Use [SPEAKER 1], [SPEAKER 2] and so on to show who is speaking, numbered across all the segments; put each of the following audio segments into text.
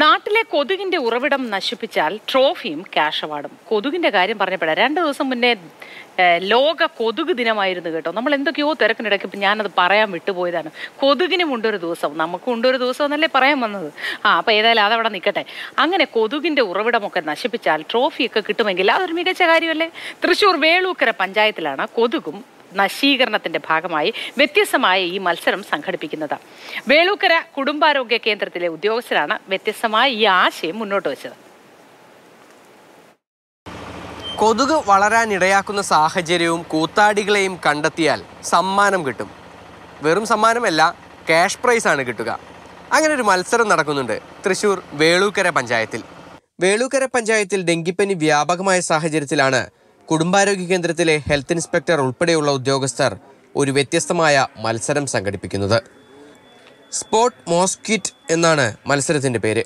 [SPEAKER 1] നാട്ടിലെ കൊതുകിന്റെ ഉറവിടം നശിപ്പിച്ചാൽ ട്രോഫിയും ക്യാഷ് അവാർഡും. കൊതുകിന്റെ കാര്യം പറഞ്ഞപ്പോഴാണ് 2 ദിവസം മുന്നേ ലോക കൊതുക് ദിനമായിരുന്നു കേട്ടോ. നമ്മൾ എന്തൊക്കെയോ തിരക്കിനിടയ്ക്ക് ഇപ്പം ഞാനത് പറയാൻ വിട്ടുപോയതാണ്. കൊതുകിനും ഉണ്ടൊരു ദിവസം, നമുക്കും ഉണ്ടൊരു ദിവസം എന്നല്ലേ പറയാൻ വന്നത്. അപ്പോൾ ഏതായാലും അതവിടെ നിൽക്കട്ടെ. അങ്ങനെ കൊതുകിന്റെ ഉറവിടമൊക്കെ നശിപ്പിച്ചാൽ ട്രോഫിയൊക്കെ കിട്ടുമെങ്കിൽ അതൊരു മികച്ച കാര്യമല്ലേ. തൃശ്ശൂർ വേളൂക്കര പഞ്ചായത്തിലാണ് കൊതുകും നശീകരണത്തിന്റെ ഭാഗമായി വ്യത്യസ്തമായ ഈ മത്സരം സംഘടിപ്പിക്കുന്നത്. വേളൂക്കര കുടുംബാരോഗ്യ കേന്ദ്രത്തിലെ ഉദ്യോഗസ്ഥരാണ് വ്യത്യസ്തമായ ഈ ആശയം മുന്നോട്ട് വെച്ചത്.
[SPEAKER 2] കൊതുക് വളരാനിടയാക്കുന്ന സാഹചര്യവും കൂത്താടികളെയും കണ്ടെത്തിയാൽ സമ്മാനം കിട്ടും. വെറും സമ്മാനമല്ല, ക്യാഷ് പ്രൈസാണ് കിട്ടുക. അങ്ങനെ ഒരു മത്സരം നടക്കുന്നുണ്ട് തൃശ്ശൂർ വേളൂക്കര പഞ്ചായത്തിൽ. വേളൂക്കര പഞ്ചായത്തിൽ ഡെങ്കിപ്പനി വ്യാപകമായ സാഹചര്യത്തിലാണ് കുടുംബാരോഗ്യ കേന്ദ്രത്തിലെ ഹെൽത്ത് ഇൻസ്പെക്ടർ ഉൾപ്പെടെയുള്ള ഉദ്യോഗസ്ഥർ ഒരു വ്യത്യസ്തമായ മത്സരം സംഘടിപ്പിക്കുന്നത്. സ്പോട്ട് മോസ്ക്വിറ്റ് എന്നാണ് മത്സരത്തിൻ്റെ പേര്.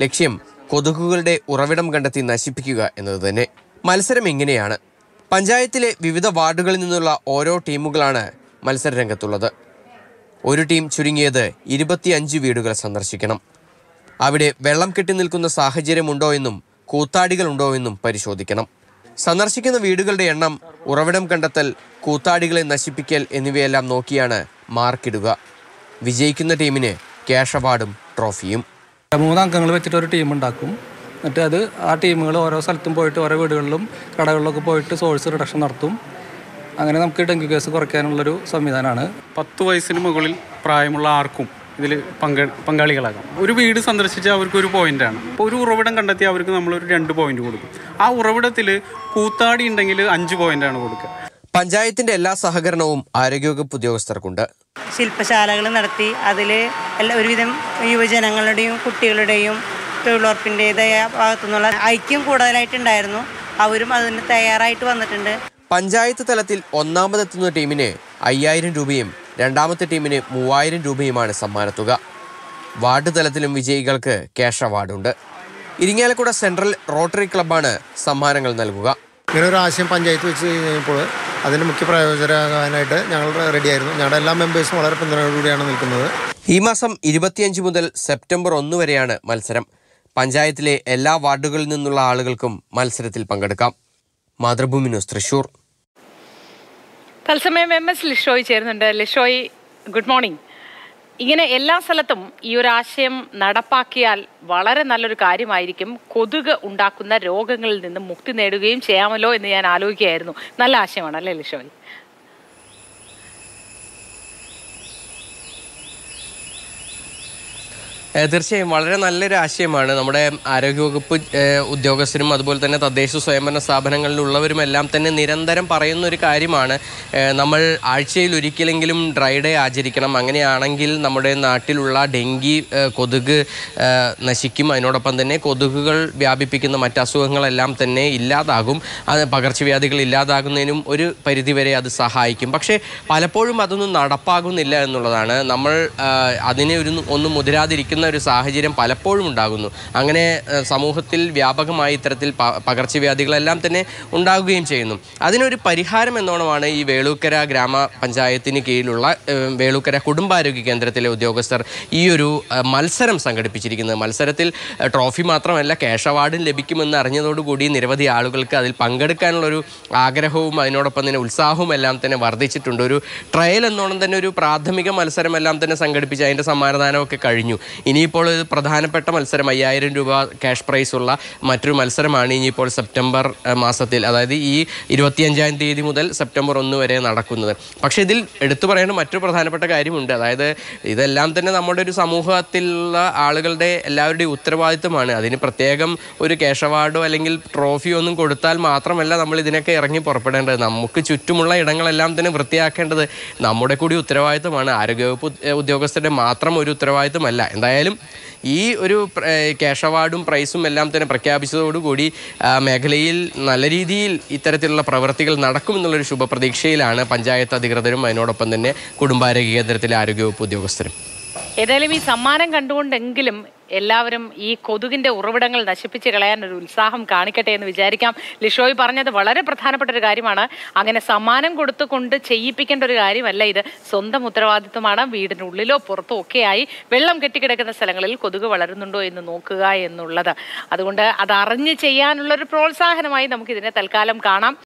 [SPEAKER 2] ലക്ഷ്യം കൊതുകുകളുടെ ഉറവിടം കണ്ടെത്തി നശിപ്പിക്കുക എന്നത് തന്നെ. മത്സരം ഇങ്ങനെയാണ്. പഞ്ചായത്തിലെ വിവിധ വാർഡുകളിൽ നിന്നുള്ള ഓരോ ടീമുകളാണ് മത്സരരംഗത്തുള്ളത്. ഒരു ടീം ചുരുങ്ങിയത് 25 വീടുകൾ സന്ദർശിക്കണം. അവിടെ വെള്ളം കെട്ടി നിൽക്കുന്ന സാഹചര്യമുണ്ടോ എന്നും കൂത്താടികളുണ്ടോ എന്നും പരിശോധിക്കണം. സന്ദർശിക്കുന്ന വീടുകളുടെ എണ്ണം, ഉറവിടം കണ്ടെത്തൽ, കൂത്താടികളെ നശിപ്പിക്കൽ എന്നിവയെല്ലാം നോക്കിയാണ് മാർക്കിടുക. വിജയിക്കുന്ന ടീമിന് ക്യാഷ് അവാർഡും ട്രോഫിയും.
[SPEAKER 3] 3 അംഗങ്ങൾ വെച്ചിട്ട് ഒരു ടീം ഉണ്ടാക്കും. എന്നിട്ട് അത് ആ ടീമുകൾ ഓരോ സ്ഥലത്തും പോയിട്ട് ഓരോ വീടുകളിലും കടകളിലൊക്കെ പോയിട്ട് സോഴ്സ് റിഡക്ഷൻ നടത്തും. അങ്ങനെ നമുക്ക് ഡെങ്കി കേസ് കുറയ്ക്കാനുള്ളൊരു സംവിധാനമാണ്.
[SPEAKER 4] 10 വയസ്സിന് മുകളിൽ പ്രായമുള്ള ആർക്കും ഇതിൽ പങ്കാളികളാകാം. ഒരു വീട് സന്ദർശിച്ചാൽ അവർക്കൊരു പോയിൻ്റാണ്. അപ്പോൾ ഒരു ഉറവിടം കണ്ടെത്തി അവർക്ക് നമ്മളൊരു 2 പോയിന്റ് കൊടുക്കും. ആ ഉറവിടത്തിൽ കൂത്താടി ഉണ്ടെങ്കിൽ 5 പോയിൻ്റാണ് കൊടുക്കുക.
[SPEAKER 2] പഞ്ചായത്തിന്റെ എല്ലാ സഹകരണവും ആരോഗ്യവകുപ്പ് ഉദ്യോഗസ്ഥർക്കുണ്ട്.
[SPEAKER 5] ശില്പശാലകൾ നടത്തി അതിൽ ഒരുവിധം യുവജനങ്ങളുടെയും കുട്ടികളുടെയും തൊഴിലുറപ്പിൻ്റെതായ ഭാഗത്തുനിന്നുള്ള ഐക്യം കൂടുതലായിട്ടുണ്ടായിരുന്നു. അവരും അതിന് തയ്യാറായിട്ട് വന്നിട്ടുണ്ട്.
[SPEAKER 2] പഞ്ചായത്ത് തലത്തിൽ ഒന്നാമതെത്തുന്ന ടീമിന് 5000 രൂപയും രണ്ടാമത്തെ ടീമിന് 3000 രൂപയുമാണ് സമ്മാനത്തുക. വാർഡ് തലത്തിലും വിജയികൾക്ക് ക്യാഷ് അവാർഡുണ്ട്. ഇരിങ്ങാലക്കുട സെൻട്രൽ റോട്ടറി ക്ലബ്ബാണ് സമ്മാനങ്ങൾ നൽകുക.
[SPEAKER 6] ഇങ്ങനെ ഒരു ആശയം പഞ്ചായത്ത് വെച്ച് കഴിഞ്ഞപ്പോൾ അതിന് മുഖ്യ പ്രയോജനമാകാനായിട്ട് ഞങ്ങൾ റെഡിയായിരുന്നു. ഞങ്ങളുടെ എല്ലാ മെമ്പേഴ്സും വളരെ പിന്തുണയോടുകൂടിയാണ് നിൽക്കുന്നത്.
[SPEAKER 2] ഈ മാസം 25 മുതൽ സെപ്റ്റംബർ 1 വരെയാണ് മത്സരം. പഞ്ചായത്തിലെ എല്ലാ വാർഡുകളിൽ നിന്നുള്ള ആളുകൾക്കും മത്സരത്തിൽ പങ്കെടുക്കാം. മാതൃഭൂമി ന്യൂസ്, തൃശ്ശൂർ.
[SPEAKER 1] തത്സമയം MS ലിഷോയ് ചേരുന്നുണ്ട്. Lishoy, good morning. ഇങ്ങനെ എല്ലാ സ്ഥലത്തും ഈ ഒരു ആശയം നടപ്പാക്കിയാൽ വളരെ നല്ലൊരു കാര്യമായിരിക്കും. കൊതുക് ഉണ്ടാക്കുന്ന രോഗങ്ങളിൽ നിന്ന് മുക്തി നേടുകയും ചെയ്യാമല്ലോ എന്ന് ഞാൻ ആലോചിക്കുകയായിരുന്നു. നല്ല ആശയമാണ് അല്ലേ ലിഷോയ്?
[SPEAKER 2] തീർച്ചയായും വളരെ നല്ലൊരു ആശയമാണ്. നമ്മുടെ ആരോഗ്യവകുപ്പ് ഉദ്യോഗസ്ഥരും അതുപോലെ തന്നെ തദ്ദേശ സ്വയംഭരണ സ്ഥാപനങ്ങളിലുള്ളവരുമെല്ലാം തന്നെ നിരന്തരം പറയുന്ന ഒരു കാര്യമാണ്. നമ്മൾ ആഴ്ചയിൽ ഒരിക്കലെങ്കിലും ഡ്രൈ ഡേ ആചരിക്കണം. അങ്ങനെയാണെങ്കിൽ നമ്മുടെ നാട്ടിലുള്ള ഡെങ്കി കൊതുക് നശിക്കും. അതിനോടൊപ്പം തന്നെ കൊതുകുകൾ വ്യാപിപ്പിക്കുന്ന മറ്റ് അസുഖങ്ങളെല്ലാം തന്നെ ഇല്ലാതാകും. അത് പകർച്ചവ്യാധികൾ ഇല്ലാതാകുന്നതിനും ഒരു പരിധിവരെ അത് സഹായിക്കും. പക്ഷേ പലപ്പോഴും അതൊന്നും നടപ്പാകുന്നില്ല എന്നുള്ളതാണ്. നമ്മൾ അതിനെ ഒന്നും മുതിരാതിരിക്കുന്ന ഒരു സാഹചര്യം പലപ്പോഴും ഉണ്ടാകുന്നു. അങ്ങനെ സമൂഹത്തിൽ വ്യാപകമായി ഇത്തരത്തിൽ പകർച്ചവ്യാധികളെല്ലാം തന്നെ ഉണ്ടാകുകയും ചെയ്യുന്നു. അതിനൊരു പരിഹാരം എന്നോണമാണ് ഈ വേളൂക്കര ഗ്രാമപഞ്ചായത്തിന് കീഴിലുള്ള വേളൂക്കര കുടുംബാരോഗ്യ കേന്ദ്രത്തിലെ ഉദ്യോഗസ്ഥർ ഈ ഒരു മത്സരം സംഘടിപ്പിച്ചിരിക്കുന്നത്. മത്സരത്തിൽ ട്രോഫി മാത്രമല്ല, ക്യാഷ് അവാർഡും ലഭിക്കുമെന്ന് അറിഞ്ഞതോടുകൂടി നിരവധി ആളുകൾക്ക് അതിൽ പങ്കെടുക്കാനുള്ളൊരു ആഗ്രഹവും അതിനോടൊപ്പം തന്നെ ഉത്സാഹവും എല്ലാം തന്നെ വർദ്ധിച്ചിട്ടുണ്ട്. ഒരു ട്രയൽ എന്നോണം തന്നെ ഒരു പ്രാഥമിക മത്സരമെല്ലാം തന്നെ സംഘടിപ്പിച്ച് അതിൻ്റെ സമ്മാനദാനമൊക്കെ കഴിഞ്ഞു. ഇനിയിപ്പോൾ ഒരു പ്രധാനപ്പെട്ട മത്സരം 5000 രൂപ ക്യാഷ് പ്രൈസ് ഉള്ള മറ്റൊരു മത്സരമാണ് ഇനിയിപ്പോൾ സെപ്റ്റംബർ മാസത്തിൽ, അതായത് ഈ 25-ാം തീയതി മുതൽ സെപ്റ്റംബർ 1 വരെ നടക്കുന്നത്. പക്ഷേ ഇതിൽ എടുത്തു പറയേണ്ട മറ്റൊരു പ്രധാനപ്പെട്ട കാര്യമുണ്ട്. അതായത് ഇതെല്ലാം തന്നെ നമ്മുടെ ഒരു സമൂഹത്തിലുള്ള ആളുകളുടെ എല്ലാവരുടെയും ഉത്തരവാദിത്വമാണ്. അതിന് പ്രത്യേകം ഒരു ക്യാഷ് അവാർഡോ അല്ലെങ്കിൽ ട്രോഫിയോ ഒന്നും കൊടുത്താൽ മാത്രമല്ല നമ്മൾ ഇതിനൊക്കെ ഇറങ്ങി പുറപ്പെടേണ്ടത്. നമുക്ക് ചുറ്റുമുള്ള ഇടങ്ങളെല്ലാം തന്നെ വൃത്തിയാക്കേണ്ടത് നമ്മുടെ കൂടി ഉത്തരവാദിത്വമാണ്. ആരോഗ്യവകുപ്പ് ഉദ്യോഗസ്ഥരുടെ മാത്രം ഒരു ഉത്തരവാദിത്വമല്ല. എന്തായാലും ഈ ഒരു ക്യാഷ് അവാർഡും പ്രൈസും എല്ലാം തന്നെ പ്രഖ്യാപിച്ചതോടുകൂടി മേഖലയിൽ നല്ല രീതിയിൽ ഇത്തരത്തിലുള്ള പ്രവൃത്തികൾ നടക്കുമെന്നുള്ളൊരു ശുഭപ്രതീക്ഷയിലാണ് പഞ്ചായത്ത് അധികൃതരും അതിനോടൊപ്പം തന്നെ കുടുംബാരോഗ്യ കേന്ദ്രത്തിലെ ആരോഗ്യവകുപ്പ് ഉദ്യോഗസ്ഥരും.
[SPEAKER 1] ഏതായാലും ഈ സമ്മാനം കണ്ടുകൊണ്ടെങ്കിലും എല്ലാവരും ഈ കൊതുകിന്റെ ഉറവിടങ്ങൾ നശിപ്പിച്ച് കളയാൻ ഒരു ഉത്സാഹം കാണിക്കട്ടെ എന്ന് വിചാരിക്കാം. ലിഷോയ് പറഞ്ഞത് വളരെ പ്രധാനപ്പെട്ട ഒരു കാര്യമാണ്. അങ്ങനെ സമ്മാനം കൊടുത്തുകൊണ്ട് ചെയ്യിപ്പിക്കേണ്ട ഒരു കാര്യമല്ല ഇത്. സ്വന്തം ഉത്തരവാദിത്വമാണ്. വീടിനുള്ളിലോ പുറത്തോ ഒക്കെയായി വെള്ളം കെട്ടിക്കിടക്കുന്ന സ്ഥലങ്ങളിൽ കൊതുക് വളരുന്നുണ്ടോ എന്ന് നോക്കുക എന്നുള്ളത്. അതുകൊണ്ട് അതറിഞ്ഞ് ചെയ്യാനുള്ളൊരു പ്രോത്സാഹനമായി നമുക്കിതിനെ തൽക്കാലം കാണാം.